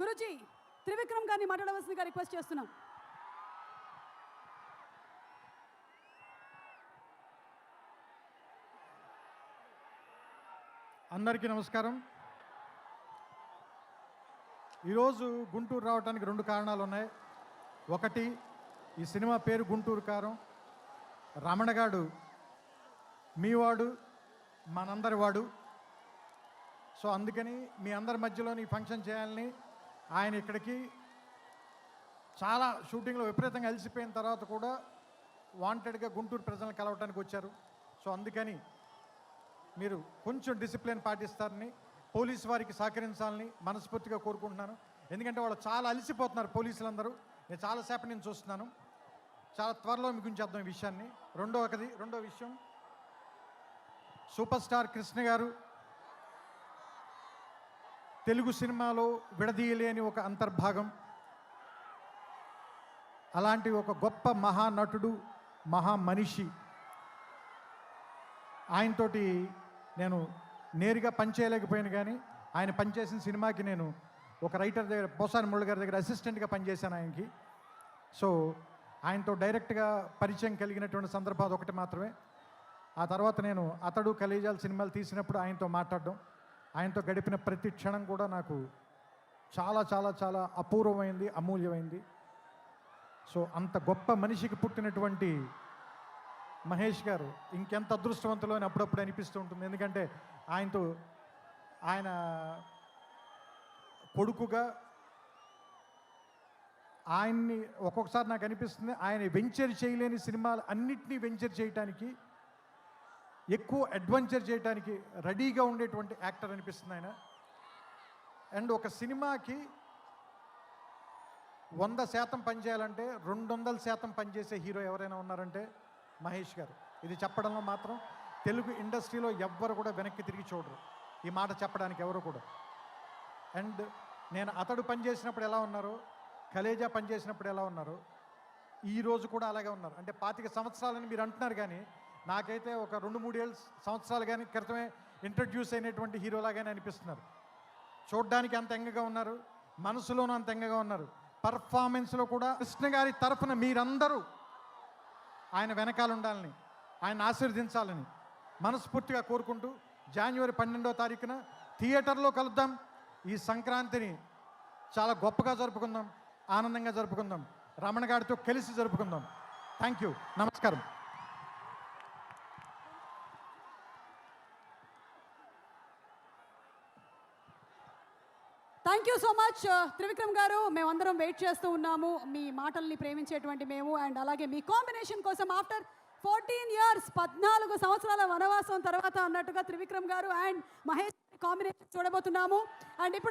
గురుజీ త్రివిక్రమ్ గారిని మాట్లాడవలసిందిగా రిక్వెస్ట్ చేస్తున్నాం. అందరికీ నమస్కారం. ఈరోజు గుంటూరు రావడానికి 2 కారణాలు ఉన్నాయి. ఒకటి, ఈ సినిమా పేరు గుంటూరు కారం. రమణగాడు మీవాడు, మనందరి వాడు. సో అందుకని మీ అందరి మధ్యలోని ఫంక్షన్ చేయాలని ఆయన ఇక్కడికి చాలా షూటింగ్లో విపరీతంగా అలసిపోయిన తర్వాత కూడా వాంటెడ్గా గుంటూరు ప్రజలను కలవటానికి వచ్చారు. సో అందుకని మీరు కొంచెం డిసిప్లిన్ పాటిస్తారని, పోలీసు వారికి సహకరించాలని మనస్ఫూర్తిగా కోరుకుంటున్నాను. ఎందుకంటే వాళ్ళు చాలా అలసిపోతున్నారు పోలీసులందరూ. నేను చాలాసేపు నేను చూస్తున్నాను. చాలా త్వరలో మీకు ఉంచేద్దాం ఈ విషయాన్ని. రెండో విషయం, సూపర్ స్టార్ కృష్ణ గారు తెలుగు సినిమాలో విడదీయలేని ఒక అంతర్భాగం. అలాంటి ఒక గొప్ప మహానటుడు, మహామనిషి. ఆయనతోటి నేను నేరుగా పనిచేయలేకపోయాను, కానీ ఆయన పనిచేసిన సినిమాకి నేను ఒక రైటర్ దగ్గర, పోసాని మురళి గారి దగ్గర అసిస్టెంట్గా పనిచేశాను ఆయనకి. సో ఆయనతో డైరెక్ట్గా పరిచయం కలిగినటువంటి సందర్భం అదొకటి మాత్రమే. ఆ తర్వాత నేను అతడు కలేజాల సినిమాలు తీసినప్పుడు ఆయనతో మాట్లాడడం, ఆయనతో గడిపిన ప్రతి క్షణం కూడా నాకు చాలా చాలా చాలా అపూర్వమైంది, అమూల్యమైంది. సో అంత గొప్ప మనిషికి పుట్టినటువంటి మహేష్ గారు ఇంకెంత అదృష్టవంతులు అని అప్పుడప్పుడు అనిపిస్తూ ఉంటుంది. ఎందుకంటే ఆయన కొడుకుగా ఆయన్ని ఒక్కొక్కసారి నాకు అనిపిస్తుంది, ఆయన వెంచర్ చేయలేని సినిమాలు అన్నిటినీ వెంచర్ చేయటానికి, ఎక్కువ అడ్వెంచర్ చేయడానికి రెడీగా ఉండేటువంటి యాక్టర్ అనిపిస్తుంది ఆయన. అండ్ ఒక సినిమాకి 100% పనిచేయాలంటే 200% పనిచేసే హీరో ఎవరైనా ఉన్నారంటే మహేష్ గారు. ఇది చెప్పడంలో మాత్రం తెలుగు ఇండస్ట్రీలో ఎవ్వరు కూడా వెనక్కి తిరిగి చూడరు, ఈ మాట చెప్పడానికి ఎవరు కూడా. అండ్ నేను అతడు పనిచేసినప్పుడు ఎలా ఉన్నారో, కలేజా పనిచేసినప్పుడు ఎలా ఉన్నారో, ఈరోజు కూడా అలాగే ఉన్నారు. అంటే 25 సంవత్సరాలని మీరు అంటున్నారు, కానీ నాకైతే ఒక 2-3 సంవత్సరాలు కానీ క్రితమే ఇంట్రడ్యూస్ అయినటువంటి హీరోలాగానే అనిపిస్తున్నారు. చూడ్డానికి అంత ఎంగగా ఉన్నారు, మనసులోనూ అంత ఎంగగా ఉన్నారు. పర్ఫార్మెన్స్లో కూడా కృష్ణ గారి తరఫున మీరందరూ ఆయన వెనకాల ఉండాలని, ఆయన ఆశీర్వదించాలని మనస్ఫూర్తిగా కోరుకుంటూ, జనవరి 12వ తారీఖున థియేటర్లో కలుద్దాం. ఈ సంక్రాంతిని చాలా గొప్పగా జరుపుకుందాం, ఆనందంగా జరుపుకుందాం, రమణ గారితో కలిసి జరుపుకుందాం. థ్యాంక్ యూ, నమస్కారం. Thank you so much Trivikram గారు. మేమందరం వెయిట్ చేస్తూ ఉన్నాము మీ మాటల్ని ప్రేమించేటువంటి మేము. అండ్ అలాగే మీ కాంబినేషన్ కోసం ఆఫ్టర్ 14 years 14 సంవత్సరాల వనవాసం తర్వాత అన్నట్టుగా త్రివిక్రమ్ గారు అండ్ మహేష్ కాంబినేషన్ చూడబోతున్నాము. అండ్ ఇప్పుడు